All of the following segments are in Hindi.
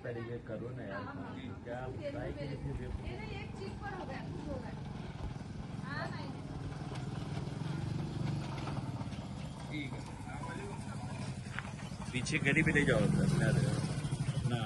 पहले ये करो ना यार, क्या ट्राई कीजिए। पीछे गली पे ले जाओ ना।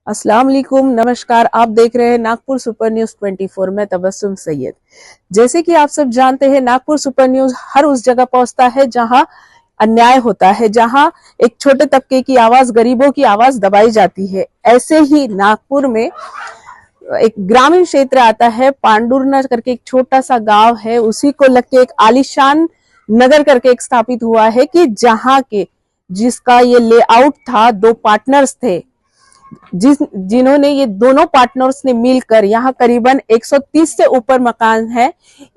अस्सलाम वालेकुम, नमस्कार। आप देख रहे हैं नागपुर सुपर न्यूज 24 में तबस्सुम सैयद। जैसे कि आप सब जानते हैं, नागपुर सुपर न्यूज हर उस जगह पहुंचता है जहां अन्याय होता है, जहां एक छोटे तबके की आवाज, गरीबों की आवाज दबाई जाती है। ऐसे ही नागपुर में एक ग्रामीण क्षेत्र आता है, पांडुरना करके एक छोटा सा गांव है, उसी को लग के एक आलीशान नगर करके एक स्थापित हुआ है कि जहां के जिसका ये लेआउट था, दो पार्टनर्स थे जिन्होंने ये दोनों पार्टनर्स ने मिलकर यहाँ करीबन 130 से ऊपर मकान है।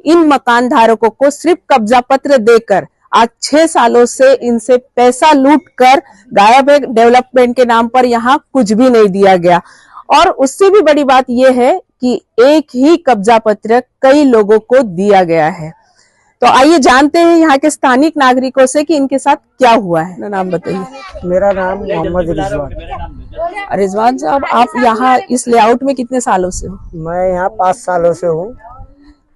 इन मकान धारकों को सिर्फ कब्जा पत्र देकर आज 6 सालों से इनसे पैसा लूट कर गायब है। डेवलपमेंट के नाम पर यहाँ कुछ भी नहीं दिया गया। और उससे भी बड़ी बात यह है कि एक ही कब्जा पत्र कई लोगों को दिया गया है। तो आइए जानते हैं यहाँ के स्थानिक नागरिकों से कि इनके साथ क्या हुआ है। नाम बताइए। मेरा नाम मोहम्मद रिजवान। रिजवान साहब, आप यहाँ इस लेआउट में कितने सालों से हो? मैं यहाँ 5 सालों से हूँ।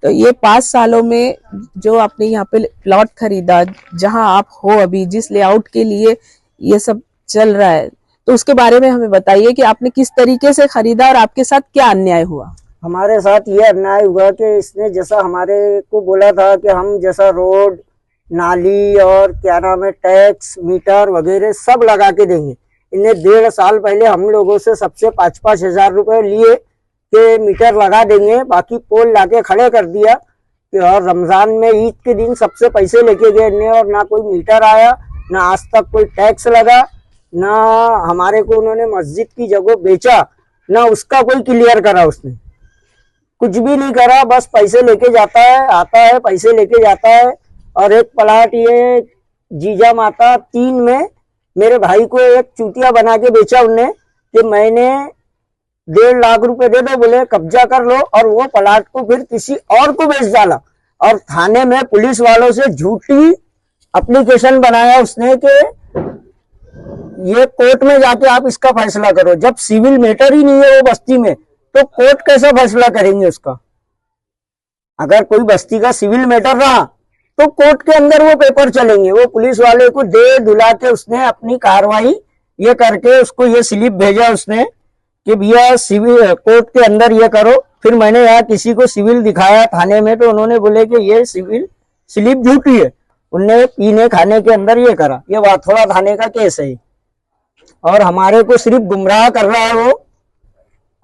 तो ये 5 सालों में जो आपने यहाँ पे प्लॉट खरीदा, जहाँ आप हो अभी, जिस लेआउट के लिए ये सब चल रहा है, तो उसके बारे में हमें बताइए कि आपने किस तरीके से खरीदा और आपके साथ क्या अन्याय हुआ। हमारे साथ ये अन्याय हुआ कि इसने जैसा हमारे को बोला था कि हम जैसा रोड, नाली और क्या नाम है, टैक्स, मीटर वगैरह सब लगा के देंगे। इन्हें 1.5 साल पहले हम लोगों से सबसे 5-5 हजार रुपए लिए कि मीटर लगा देंगे, बाकी पोल लाके खड़े कर दिया कि और रमजान में, ईद के दिन सबसे पैसे लेके गए इन्हें, और ना कोई मीटर आया, ना आज तक कोई टैक्स लगा, ना हमारे को उन्होंने मस्जिद की जगह बेचा, ना उसका कोई क्लियर करा। उसने कुछ भी नहीं करा, बस पैसे लेके जाता है, आता है, पैसे लेके जाता है। और एक प्लाट ये जीजा माता 3 में मेरे भाई को एक चूतिया बना के बेचा उनने कि मैंने 1.5 लाख रुपए दे दो, बोले कब्जा कर लो, और वो प्लाट को फिर किसी और को बेच डाला। और थाने में पुलिस वालों से झूठी एप्लीकेशन बनाया उसने कि ये कोर्ट में जाके आप इसका फैसला करो। जब सिविल मैटर ही नहीं है वो बस्ती में, तो कोर्ट कैसा फैसला करेंगे उसका। अगर कोई बस्ती का सिविल मैटर रहा तो कोर्ट के अंदर वो पेपर चलेंगे। वो पुलिस वाले को दे दुला के उसने अपनी कार्रवाई ये करके उसको ये स्लिप भेजा उसने कि भैया सिविल कोर्ट के अंदर ये करो। फिर मैंने यहाँ किसी को सिविल दिखाया थाने में, तो उन्होंने बोले कि ये सिविल स्लिप झूठी है। उनने पीने खाने के अंदर ये करा। ये वाथोड़ा थाने का केस है और हमारे को सिर्फ गुमराह कर रहा है वो,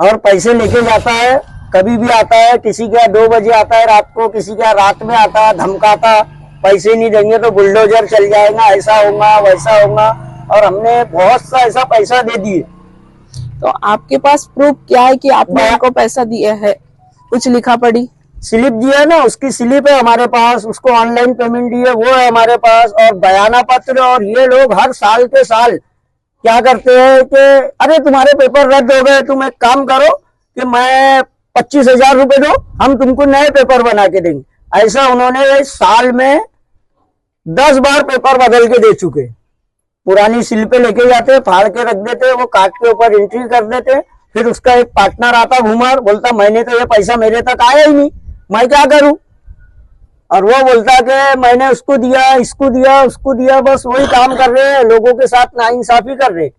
और पैसे लेके जाता है। कभी भी आता है, किसी के 2 बजे आता है रात को, किसी के रात में आता है, धमकाता, पैसे नहीं देंगे तो बुलडोजर चल जाएगा, ऐसा होगा वैसा होगा। और हमने बहुत सा ऐसा पैसा दे दिए। तो आपके पास प्रूफ क्या है कि आपने उनको पैसा दिया है? कुछ लिखा पड़ी स्लिप दिया है ना, उसकी स्लिप है हमारे पास, उसको ऑनलाइन पेमेंट दी है वो है हमारे पास, और बयाना पत्र। और ये लोग हर साल के साल क्या करते हैं कि अरे तुम्हारे पेपर रद्द हो गए, तुम एक काम करो कि मैं 25,000 रुपए दो, हम तुमको नए पेपर बना के देंगे। ऐसा उन्होंने साल में 10 बार पेपर बदल के दे चुके। पुरानी स्लिपें लेके जाते, फाड़ के रख देते, वो काट के ऊपर एंट्री कर देते। फिर उसका एक पार्टनर आता घूमर, बोलता मैंने तो ये पैसा मेरे तक आया ही नहीं, मैं क्या करूं। और वो बोलता कि मैंने उसको दिया, इसको दिया, उसको दिया, बस वही काम कर रहे हैं, लोगों के साथ नाइंसाफी कर रहे।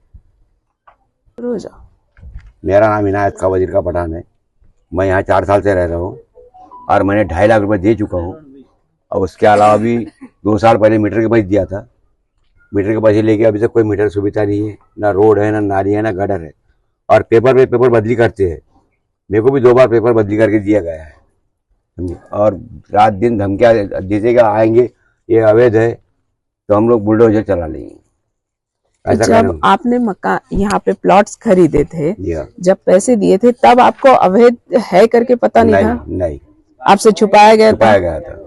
मेरा नाम इनायत का वजीर का पठान है। मैं यहाँ 4 साल से रह रहा हूँ और मैंने 2.5 लाख रुपए दे चुका हूँ। और उसके अलावा भी 2 साल पहले मीटर के पैसे दिया था। मीटर के पैसे लेके अभी तक कोई मीटर सुविधा नहीं है, ना रोड है, ना नाली है, ना गटर है। और पेपर पे पेपर बदली करते हैं। मेरे को भी 2 बार पेपर बदली करके दिया गया है। और रात दिन धमकियाँ देते आएंगे, ये अवैध है, तो हम लोग बुलडोजर चला लेंगे। जब आपने मकान यहाँ पे प्लॉट्स खरीदे थे, हाँ। जब पैसे दिए थे, तब आपको अवैध है करके पता नहीं था? नहीं, आपसे छुपाया गया था।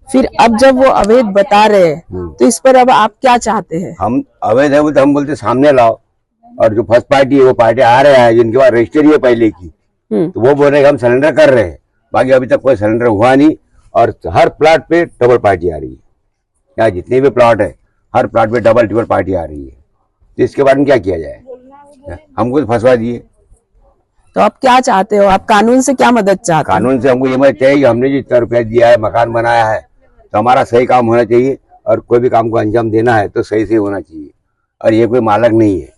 फिर अब जब वो अवैध बता रहे हैं, तो इस पर अब आप क्या चाहते हैं? हम अवैध है तो हम बोलते सामने लाओ। और जो फर्स्ट पार्टी है वो पार्टी आ रहे हैं जिनके पास रजिस्ट्री है पहले की, तो वो बोल रहे हम सिलेंडर कर रहे हैं, बाकी अभी तक कोई सिलेंडर हुआ नहीं। और हर प्लाट पे डबल पार्टी आ रही है, यहाँ जितने भी प्लॉट है हर प्लॉट पे डबल ट्रिपल पार्टी आ रही है। तो इसके बारे में क्या किया जाए? हमको तो फंसवा दिए। तो आप क्या चाहते हो? आप कानून से क्या मदद चाहते हो? कानून से हमको ये मदद चाहिए कि हमने जो इतना रुपया दिया है, मकान बनाया है, तो हमारा सही काम होना चाहिए। और कोई भी काम को अंजाम देना है तो सही से होना चाहिए, और ये कोई मालक नहीं है।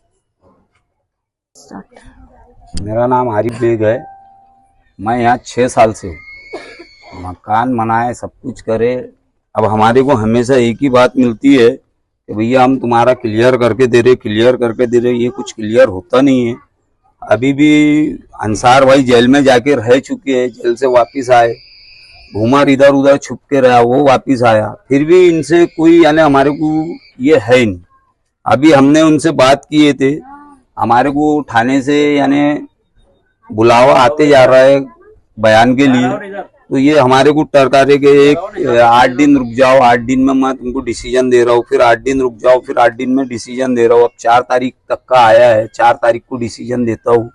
मेरा नाम आरिफ बेग है। मैं यहाँ 6 साल से हूँ। मकान बनाए, सब कुछ करे। अब हमारे को हमेशा एक ही बात मिलती है कि भैया हम तुम्हारा क्लियर करके दे रहे, क्लियर करके दे रहे। ये कुछ क्लियर होता नहीं है। अभी भी अंसार भाई जेल में जाके रह चुके हैं, जेल से वापस आए। भूमर इधर उधर छुप के रहा, वो वापस आया, फिर भी इनसे कोई यानी हमारे को ये है नहीं। अभी हमने उनसे बात किए थे, हमारे को थाने से यानी बुलावा आते जा रहा है बयान के लिए। तो ये हमारे को टरका रहे कि एक 8 दिन रुक जाओ, 8 दिन में मैं तुमको डिसीजन दे रहा हूँ, फिर 8 दिन रुक जाओ, फिर 8 दिन में डिसीजन दे रहा हूँ। अब 4 तारीख तक का आया है, 4 तारीख को डिसीजन देता हूँ।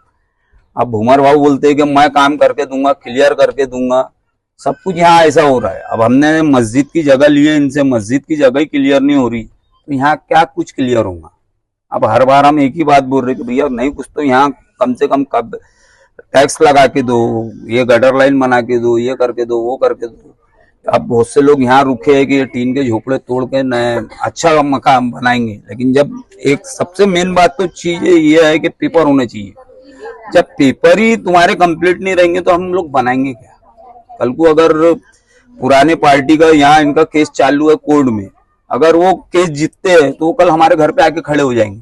अब भूमर भाव बोलते हैं कि मैं काम करके दूंगा, क्लियर करके दूंगा। सब कुछ यहाँ ऐसा हो रहा है। अब हमने मस्जिद की जगह ली है इनसे, मस्जिद की जगह ही क्लियर नहीं हो रही, तो यहाँ क्या कुछ क्लियर होगा? अब हर बार हम एक ही बात बोल रहे कि भैया नहीं कुछ तो यहाँ कम से कम कब टैक्स लगा के दो, ये गटर लाइन बना के दो, ये करके दो, वो करके दो। अब बहुत से लोग यहाँ रुके हैं कि ये टीन के झोपड़े तोड़ के नए अच्छा मकान बनाएंगे। लेकिन जब एक सबसे मेन बात तो चीज ये है कि पेपर होने चाहिए। जब पेपर ही तुम्हारे कंप्लीट नहीं रहेंगे तो हम लोग बनाएंगे क्या? कल को अगर पुराने पार्टी का यहाँ इनका केस चालू है कोर्ट में, अगर वो केस जीतते हैं तो वो कल हमारे घर पे आके खड़े हो जाएंगे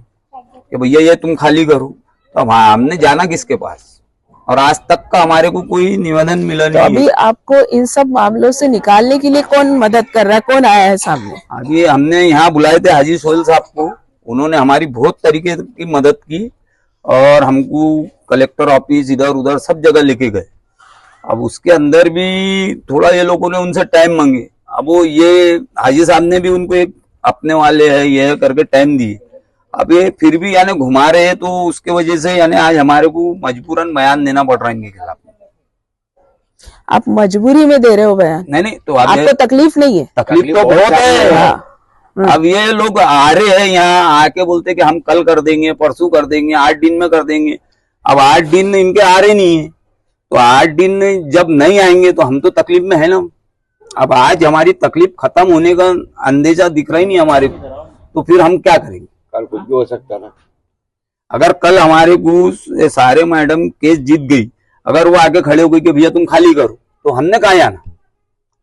कि भैया ये तुम खाली करो। तो हमने जाना किसके पास? और आज तक का हमारे को कोई निवेदन मिला नहीं। अभी आपको इन सब मामलों से निकालने के लिए कौन मदद कर रहा है? कौन आया है सामने? अभी हमने यहाँ बुलाए थे हाजी सोहेल साहब को, उन्होंने हमारी बहुत तरीके की मदद की और हमको कलेक्टर ऑफिस इधर उधर सब जगह लेके गए। अब उसके अंदर भी थोड़ा ये लोगों ने उनसे टाइम मांगे। अब वो ये हाजी साहब ने भी उनको एक अपने वाले है ये करके टाइम दिए। अब ये फिर भी यानी घुमा रहे हैं, तो उसके वजह से यानी आज हमारे को मजबूरन बयान देना पड़ रहा है इनके खिलाफ। आप मजबूरी में दे रहे हो बयान? नहीं तो आपको तकलीफ नहीं है? तकलीफ तो बहुत है। हाँ। अब ये लोग आ रहे हैं यहाँ आके बोलते कि हम कल कर देंगे, परसों कर देंगे, 8 दिन में कर देंगे। अब 8 दिन इनके आ रहे नहीं है, तो 8 दिन जब नहीं आएंगे तो हम तो तकलीफ में है ना। अब आज हमारी तकलीफ खत्म होने का अंदेशा दिख रहा ही नहीं हमारे को, तो फिर हम क्या करेंगे? कल कुछ भी हो सकता ना। अगर कल हमारे को सारे मैडम केस जीत गई, अगर वो आके खड़े हो गई कि भैया तुम खाली करो, तो हमने कहाँ आना?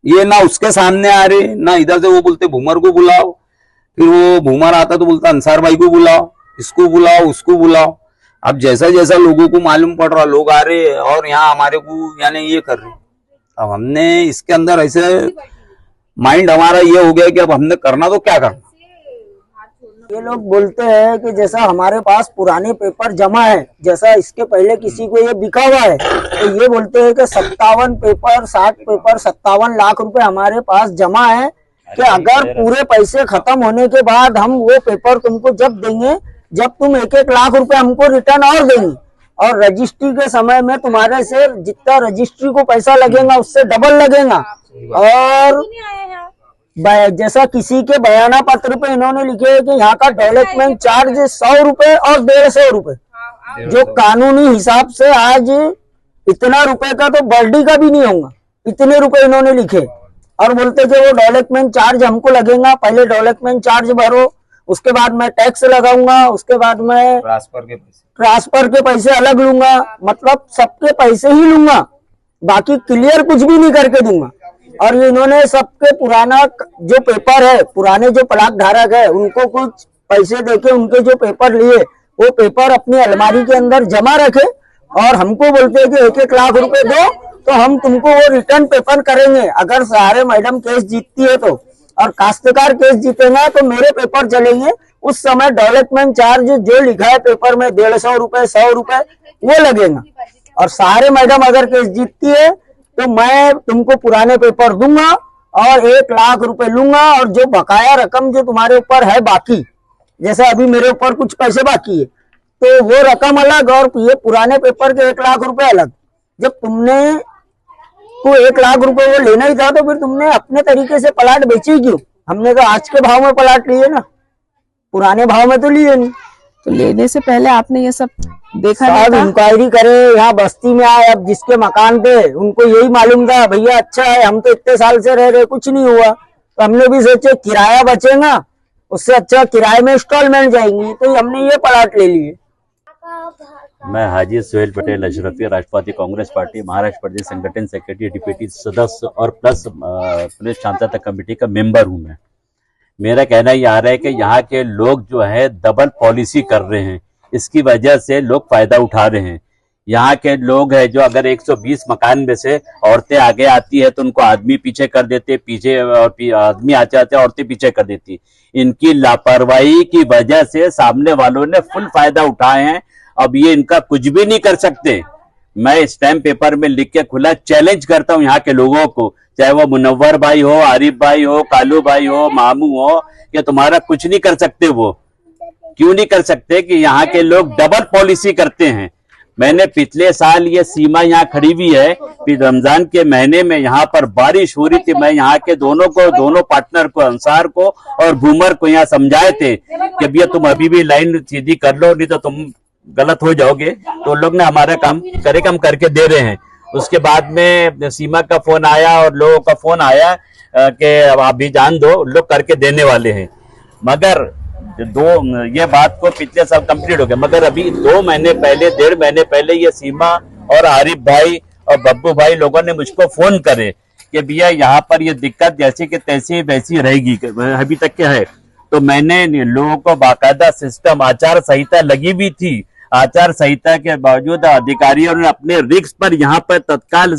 ये ना उसके सामने आ रहे, ना इधर से वो बोलते भूमर को बुलाओ, फिर वो भूमर आता तो बोलता अंसार भाई को बुलाओ, इसको बुलाओ, उसको बुलाओ। अब जैसा जैसा लोगों को मालूम पड़ रहा, लोग आ रहे और यहाँ हमारे को यानी ये कर रहे। अब हमने इसके अंदर ऐसे माइंड हमारा ये हो गया कि अब हमने करना तो क्या करना। ये लोग बोलते हैं कि जैसा हमारे पास पुराने पेपर जमा है, जैसा इसके पहले किसी को ये बिका हुआ है, तो ये बोलते हैं कि 57 पेपर 60 पेपर 57 लाख रुपए हमारे पास जमा है कि अगर पूरे पैसे खत्म होने के बाद हम वो पेपर तुमको जब देंगे, जब तुम 1-1 लाख रुपए हमको रिटर्न और देंगे, और रजिस्ट्री के समय में तुम्हारे से जितना रजिस्ट्री को पैसा लगेगा उससे डबल लगेगा। और जैसा किसी के बयाना पत्र पे इन्होंने लिखे है कि यहाँ का डेवलपमेंट चार्ज 100 रुपए और 150 रुपए, जो कानूनी हिसाब से आज इतना रुपए का तो बर्डी का भी नहीं होगा, इतने रुपए इन्होंने लिखे। और बोलते कि वो डेवलपमेंट चार्ज हमको लगेगा, पहले डेवलपमेंट चार्ज भरो, उसके बाद मैं टैक्स लगाऊंगा, उसके बाद मैं ट्रांसफर के पैसे अलग लूंगा, मतलब सबके पैसे ही लूंगा, बाकी क्लियर कुछ भी नहीं करके दूंगा। और इन्होंने सबके पुराना जो पेपर है, पुराने जो प्लाट धारक है, उनको कुछ पैसे देके उनके जो पेपर लिए वो पेपर अपनी अलमारी के अंदर जमा रखे और हमको बोलते हैं कि 1-1 लाख रुपए दो तो हम तुमको वो रिटर्न पेपर करेंगे। अगर सारे मैडम केस जीतती है तो, और काश्तकार केस जीतेगा तो मेरे पेपर चलेंगे। उस समय डेवलपमेंट चार्ज जो लिखा है पेपर में 150 रुपए 100 रुपए वो लगेगा। और सारे मैडम अगर केस जीतती है तो मैं तुमको पुराने पेपर दूंगा और 1 लाख रुपए लूंगा, और जो बकाया रकम जो तुम्हारे ऊपर है बाकी, जैसे अभी मेरे ऊपर कुछ पैसे बाकी है तो वो रकम अलग और ये पुराने पेपर के 1 लाख रुपए अलग। जब तुमने को 1 लाख रुपए वो लेना ही था तो फिर तुमने अपने तरीके से प्लाट बेची क्यों? हमने तो आज के भाव में प्लाट लिए ना, पुराने भाव में तो लिए नहीं। तो लेने से पहले आपने ये सब देखा नहीं साहब था? इंक्वायरी करे, यहाँ बस्ती में आए, अब जिसके मकान पे उनको यही मालूम था भैया अच्छा है, हम तो इतने साल से रह रहे कुछ नहीं हुआ, तो हमने भी सोचे किराया बचेगा, उससे अच्छा किराए में इंस्टॉलमेंट जाएंगी, तो हमने ये प्लाट ले लिए। मैं हाजी सुहेल पटेल अशरफी, राष्ट्रवादी कांग्रेस पार्टी महाराष्ट्र प्रदेश संगठन सेक्रेटरी, डिप्टी सदस्य और प्लस पुलिस शांतता कमेटी का मेंबर हूं मैं। मेरा कहना ये आ रहा है कि यहाँ के लोग जो है डबल पॉलिसी कर रहे हैं, इसकी वजह से लोग फायदा उठा रहे हैं। यहाँ के लोग हैं जो अगर 120 मकान में से औरतें आगे आती है तो उनको आदमी पीछे कर देते, पीछे और आदमी आ जाते हैं, औरतें पीछे कर देती। इनकी लापरवाही की वजह से सामने वालों ने फुल फायदा उठाए हैं। अब ये इनका कुछ भी नहीं कर सकते। मैं स्टैम्प पेपर में लिख के खुला चैलेंज करता हूँ यहाँ के लोगों को, चाहे वो मुनव्वर भाई हो, आरिफ भाई हो, कालू भाई हो, मामू हो, कि तुम्हारा कुछ नहीं कर सकते। वो क्यों नहीं कर सकते कि यहाँ के लोग डबल पॉलिसी करते हैं। मैंने पिछले साल ये सीमा यहाँ खड़ी हुई है, फिर रमजान के महीने में यहाँ पर बारिश हो रही थी, मैं यहाँ के दोनों पार्टनर को, अंसार को और घूमर को यहाँ समझाए थे कि भैया तुम अभी भी लाइन सीधी कर लो, नहीं तो तुम गलत हो जाओगे। तो लोग ने हमारा काम करके दे रहे हैं। उसके बाद में सीमा का फोन आया और लोगों का फोन आया कि अब आप भी जान दो, लोग करके देने वाले हैं। मगर ये बात को पिछले साल कंप्लीट हो गया, मगर अभी 2 महीने पहले, 1.5 महीने पहले ये सीमा और आरिफ भाई और बब्बू भाई लोगों ने मुझको फोन करे कि भैया यहाँ पर ये दिक्कत जैसी कि तैसी वैसी रहेगी, अभी तक क्या है। तो मैंने लोगों को बाकायदा सिस्टम, आचार संहिता लगी भी थी, आचार संहिता के बावजूद अधिकारियों ने अपने रिस्क पर यहाँ पर तत्काल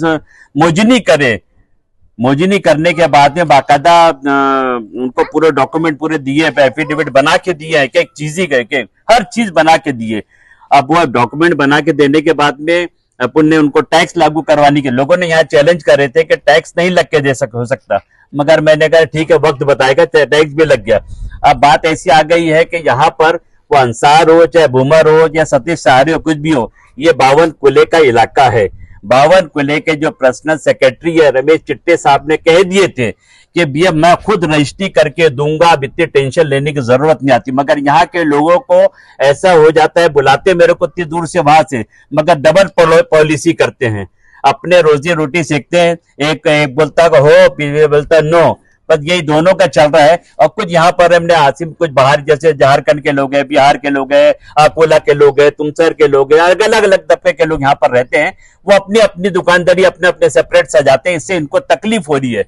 मोजनी करने के बाद में बाकायदा उनको पूरे डॉक्यूमेंट पूरे दिए, एफिडेविट बना के दिए, एक चीज ही के हर चीज बना के दिए। अब वो डॉक्यूमेंट बना के देने के बाद में अपन ने उनको टैक्स लागू करवाने के, लोगों ने यहाँ चैलेंज कर रहे थे कि टैक्स नहीं लग के हो सकता, मगर मैंने कहा ठीक है वक्त बताएगा, टैक्स भी लग गया। अब बात ऐसी आ गई है कि यहाँ पर वो अंसार हो, चाहे भूमर हो, या सतीश सहारे हो, कुछ भी हो, ये 52 कुले का इलाका है। 52 कुले के जो पर्सनल सेक्रेटरी है रमेश चिट्टे साहब ने कह दिए थे कि भैया मैं खुद रजिस्ट्री करके दूंगा, अब इतनी टेंशन लेने की जरूरत नहीं आती। मगर यहाँ के लोगों को ऐसा हो जाता है, बुलाते मेरे को इतनी दूर से वहां से, मगर डबल पॉलिसी करते हैं, अपने रोजी रोटी सीखते हैं। एक बोलता हो, फिर बोलता नो, बस यही दोनों का चल रहा है। और कुछ यहाँ पर हमने आसिम, कुछ बाहर जैसे झारखंड के लोग हैं, बिहार के लोग हैं, अकोला के लोग हैं, तुमसर के लोग हैं, अलग अलग तबके के लोग यहाँ पर रहते हैं। वो अपनी अपनी दुकानदारी अपने अपने सेपरेट सजाते हैं, इससे इनको तकलीफ हो रही है।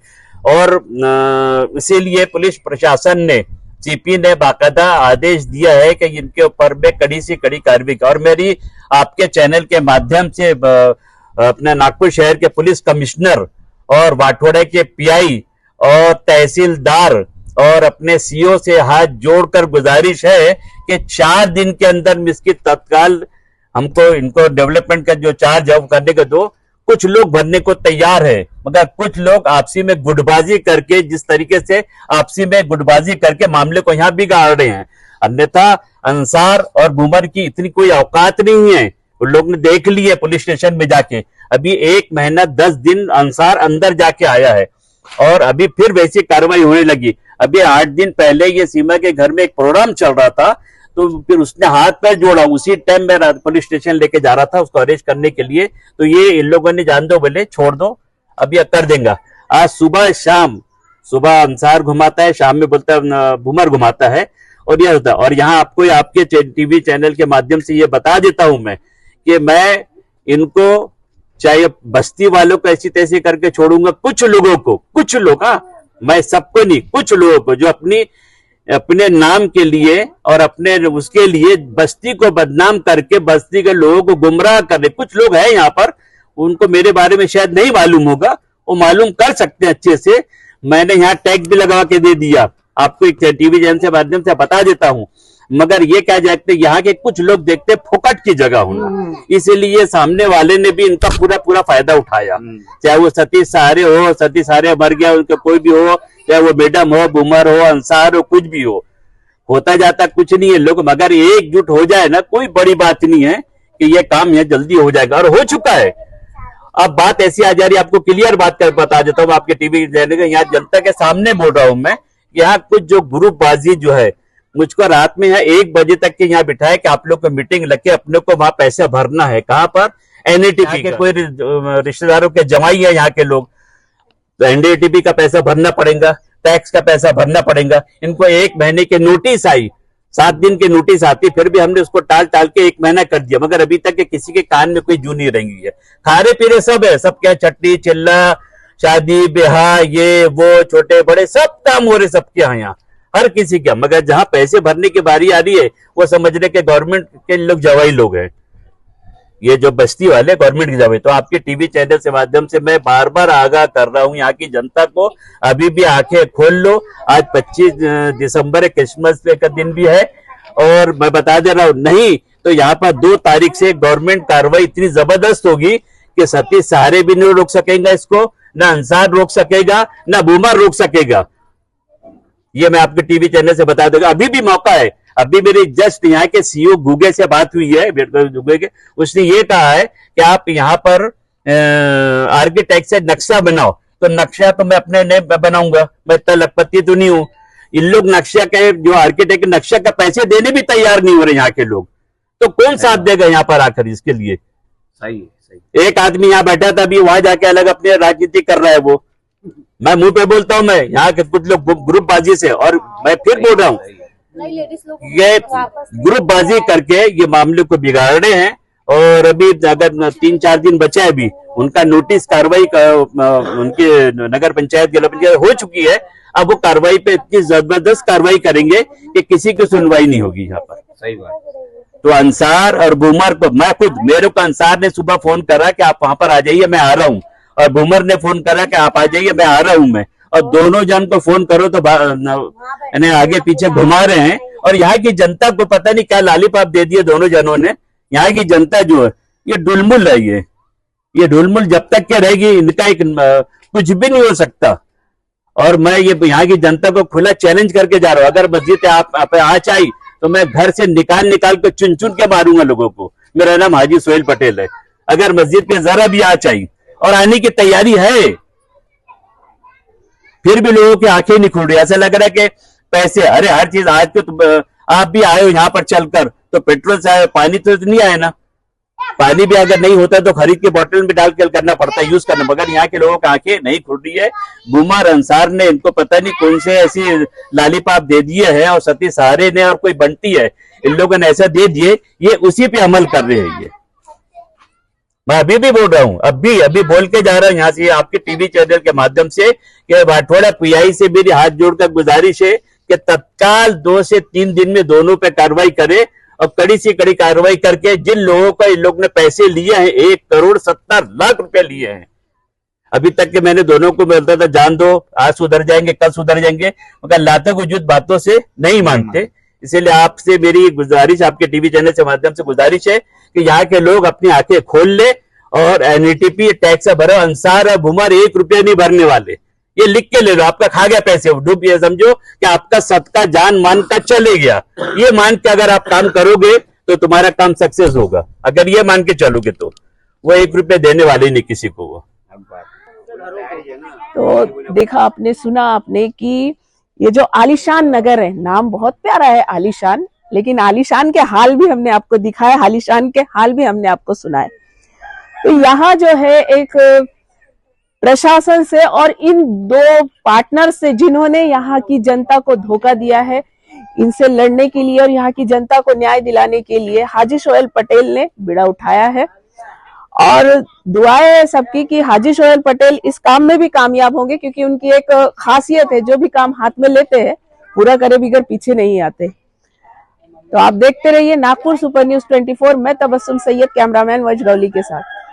और इसीलिए पुलिस प्रशासन ने, सीपी ने बाकायदा आदेश दिया है कि इनके ऊपर में कड़ी से कड़ी कार्रवाई। और मेरी आपके चैनल के माध्यम से अपने नागपुर शहर के पुलिस कमिश्नर और वाठोड़े के पीआई और तहसीलदार और अपने सीओ से हाथ जोड़कर गुजारिश है कि 4 दिन के अंदर इसकी तत्काल हमको इनको डेवलपमेंट का जो चार्ज है वो करने को दो। कुछ लोग भरने को तैयार है, मगर कुछ लोग आपसी में गुटबाजी करके, जिस तरीके से आपसी में गुटबाजी करके मामले को यहाँ बिगाड़ रहे हैं। अन्यथा अंसार और भूमर की इतनी कोई औकात नहीं है, उन लोग ने देख ली है पुलिस स्टेशन में जाके। अभी 1 महीना 10 दिन अंसार अंदर जाके आया है और अभी फिर वैसी कार्रवाई होने लगी। अभी 8 दिन पहले ये सीमा के घर में एक प्रोग्राम चल रहा था, तो फिर उसने हाथ पैर जोड़ा, उसी टाइम में पुलिस स्टेशन लेके जा रहा था उसको अरेस्ट करने के लिए। तो ये इन लोगों ने जान दो बोले छोड़ दो, अभी कर देंगे। आज सुबह अंसार घुमाता है, शाम में बोलता है भूमर घुमाता है, और ये होता है। और यहाँ आपको आपके टीवी चैनल के माध्यम से ये बता देता हूं मैं कि मैं इनको, चाहे बस्ती वालों को ऐसी तैसी करके छोड़ूंगा, कुछ लोग, मैं सबको नहीं, कुछ लोगों को जो अपने नाम के लिए और अपने उसके लिए बस्ती को बदनाम करके बस्ती के लोगों को गुमराह कर रहे। कुछ लोग हैं यहाँ पर, उनको मेरे बारे में शायद नहीं मालूम होगा, वो मालूम कर सकते हैं अच्छे से। मैंने यहाँ टैग भी लगा के दे दिया, आपको एक टीवी चैनल के माध्यम से बता देता हूँ। मगर ये क्या देखते, यहाँ के कुछ लोग देखते फुकट की जगह होना, इसीलिए सामने वाले ने भी इनका पूरा फायदा उठाया। चाहे वो सतीश सहारे मर गया, उनके कोई भी हो, चाहे वो मैडम हो, बुमर हो, अंसार हो, कुछ भी हो, होता जाता कुछ नहीं है लोग। मगर एकजुट हो जाए ना, कोई बड़ी बात नहीं है कि ये काम यहाँ जल्दी हो जाएगा, और हो चुका है। अब बात ऐसी आ जा रही है, आपको क्लियर बात कर बता देता हूँ आपके टीवी चैनल के, यहाँ जनता के सामने बोल रहा हूँ मैं, यहाँ कुछ जो ग्रुपबाजी जो है, मुझको रात में यहाँ 1 बजे तक के यहाँ बिठाए कि आप लोग को मीटिंग लग के अपने को वहां पैसा भरना है। कहाँ पर? एनडीटीपी के कोई रिश्तेदारों के जमाई है यहाँ के लोग, तो एनडीटीपी का पैसा भरना पड़ेगा, टैक्स का पैसा भरना पड़ेगा। इनको 1 महीने की नोटिस आई, 7 दिन की नोटिस आती, फिर भी हमने उसको टाल टाल के 1 महीना कर दिया, मगर अभी तक के किसी के कान में कोई जू नहीं रही है। खारे पीरे सब है, सब क्या चटनी चिल्ला शादी ब्याह ये वो छोटे बड़े सब काम हो रहे सबके यहाँ, हर किसी का। मगर जहां पैसे भरने की बारी आ रही है वो समझ रहे कि गवर्नमेंट के लोग जवाई लोग हैं, ये जो बस्ती वाले गवर्नमेंट की जवाई। तो आपके टीवी चैनल से माध्यम से मैं बार बार आगाह कर रहा हूं यहाँ की जनता को, अभी भी आंखें खोल लो। आज 25 दिसंबर है, क्रिसमस का दिन भी है, और मैं बता दे रहा हूं, नहीं तो यहाँ पर 2 तारीख से गवर्नमेंट कार्रवाई इतनी जबरदस्त होगी कि सतीश सहारे भी नहीं रोक सकेगा इसको, ना अंसार रोक सकेगा, ना बूमर रोक सकेगा। ये मैं आपके टीवी चैनल से बता दूंगा। अभी भी मौका है, अभी मेरी जस्ट यहाँ के सीईओ गुगे से बात हुई है, गुगे के, उसने ये कहा है कि आप यहाँ पर आर्किटेक्ट से नक्शा बनाओ। तो नक्शा तो मैं अपने नहीं बनाऊंगा, मैं इतना लखपति तो नहीं हूं। इन लोग नक्शा के जो आर्किटेक्ट नक्शा का पैसे देने भी तैयार नहीं हो रहे यहाँ के लोग, तो कौन साथ देगा यहाँ पर आकर इसके लिए? सही है। एक आदमी यहाँ बैठा था, अभी वहां जाके अलग अपने राजनीति कर रहा है वो। मैं मुंह पे बोलता हूं, मैं यहाँ के कुछ लोग ग्रुपबाजी से, और मैं फिर बोल रहा हूँ, ये ग्रुपबाजी करके ये मामले को बिगाड़ रहे हैं। और अभी अगर 3-4 दिन बचा है, अभी उनका नोटिस कार्रवाई उनके नगर पंचायत जिला पंचायत हो चुकी है। अब वो कार्रवाई पे इतनी जबरदस्त कार्रवाई करेंगे कि किसी की सुनवाई नहीं होगी यहाँ पर। सही बात। तो अंसार और बूमर को, मैं खुद, मेरे को अंसार ने सुबह फोन करा कि आप वहां पर आ जाइए, मैं आ रहा हूँ, और बूमर ने फोन करा कि आप आ जाइए, मैं आ रहा हूं मैं, और दोनों जन को फोन करो तो इन्हें आगे पीछे घुमा रहे हैं। और यहाँ की जनता को पता नहीं क्या लालीपाप दे दिए दोनों जनों ने। यहाँ की जनता जो है ये ढुलमुल है, ये ढुलमुल जब तक के रहेगी इनका एक कुछ भी नहीं हो सकता। और मैं ये यहाँ की जनता को खुला चैलेंज करके जा रहा हूँ, अगर मस्जिद आप आँच आई तो मैं घर से निकाल के चुन चुन के मारूंगा लोगों को। मेरा नाम हाजी सोहेल पटेल है। अगर मस्जिद पे जरा भी आँच आई, और आने की तैयारी है, फिर भी लोगों की आंखें नहीं खुल रही। ऐसा लग रहा है कि पैसे, अरे हर चीज, आज तो आप भी आए हो यहाँ पर चलकर, तो पेट्रोल से आए, पानी तो नहीं आया ना, पानी भी अगर नहीं होता तो खरीद के बोतल में डाल के करना पड़ता है, यूज करना। मगर यहाँ के लोगों की आंखें नहीं खुल रही है। बूमर अंसार ने इनको पता नहीं कौन से ऐसी लालीपाप दे दिए हैं, और सतीश सहारे ने और कोई बंटी है, इन लोगों ने ऐसा दे दिए, ये उसी पे अमल कर रहे हैं। ये मैं अभी भी बोल रहा हूँ, अभी बोल के जा रहा हूँ यहाँ से आपके टीवी चैनल के माध्यम से कि बाटवाड़ा पीआई से मेरी हाथ जोड़कर गुजारिश है कि तत्काल 2 से 3 दिन में दोनों पे कार्रवाई करे, और कड़ी से कड़ी कार्रवाई करके जिन लोगों का इन लोग ने पैसे लिए हैं, 1,70,00,000 रुपए लिए हैं, अभी तक के मैंने दोनों को बोलता था जान दो, आज सुधर जाएंगे, कल सुधर जाएंगे, मगर लाते वजूद बातों से नहीं मानते। इसीलिए आपसे मेरी गुजारिश, आपके टीवी चैनल के माध्यम से गुजारिश है कि यहाँ के लोग अपनी आंखें खोल ले, और एनईटीपी टैक्स भरो। अंसार और बूमर 1 रुपया नहीं भरने वाले, ये लिख के ले लो। आपका खा गया पैसे, डूब, ये समझो कि आपका सदका जान मान का चले गया। ये मान के अगर आप काम करोगे तो तुम्हारा काम सक्सेस होगा। अगर ये मान के चलोगे तो वो 1 रुपया देने वाले नहीं किसी को वो। तो देखा आपने, सुना आपने कि ये जो आलीशान नगर है, नाम बहुत प्यारा है आलीशान, लेकिन आलीशान के हाल भी हमने आपको दिखाया, आलीशान के हाल भी हमने आपको सुनाए। तो यहाँ जो है एक प्रशासन से और इन 2 पार्टनर से जिन्होंने यहाँ की जनता को धोखा दिया है, इनसे लड़ने के लिए और यहाँ की जनता को न्याय दिलाने के लिए हाजी सोहेल पटेल ने बीड़ा उठाया है। और दुआएं है सबकी कि हाजी सोहेल पटेल इस काम में भी कामयाब होंगे, क्योंकि उनकी एक खासियत है, जो भी काम हाथ में लेते हैं पूरा करे बिगर पीछे नहीं आते। तो आप देखते रहिए नागपुर सुपर न्यूज 24। मैं तबस्सुम सैयद, कैमरामैन वजरौली के साथ।